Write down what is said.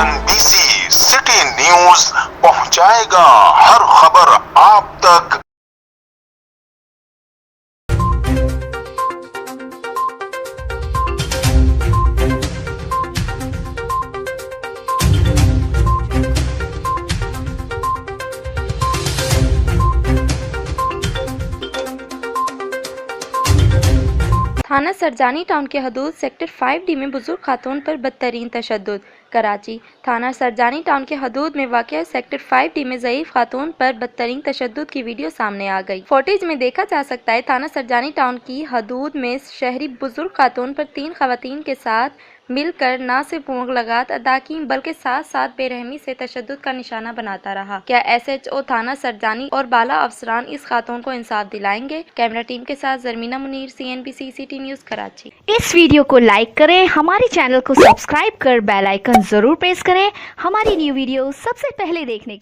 RNBC city news पहुंचाएगा हर खबर आप तक। थाना सरजानी टाउन के हदूद सेक्टर 5D में बुजुर्ग खातून पर बदतरीन तशद्दुद। कराची थाना सरजानी टाउन के हदूद में वाक़या सेक्टर 5D में ज़ईफ़ खातून पर बदतरीन तशद्दुद की वीडियो सामने आ गई। फुटेज में देखा जा सकता है थाना सरजानी टाउन की हदूद में शहरी बुजुर्ग खातून पर 3 ख़वातीन के साथ मिलकर न सिर्फ मुग़लगात अदा की बल्कि साथ साथ बेरहमी से तशद्दुद का निशाना बनाता रहा। क्या SHO थाना सरजानी और बाला अफसरान इस खातून को इंसाफ दिलाएंगे? कैमरा टीम के साथ Zarmina Munir, CNBC city news Karachi. इस वीडियो को लाइक करें, हमारे चैनल को सब्सक्राइब कर बेल आइकन जरूर प्रेस करें हमारी न्यू वीडियो सबसे पहले देखने के लिए।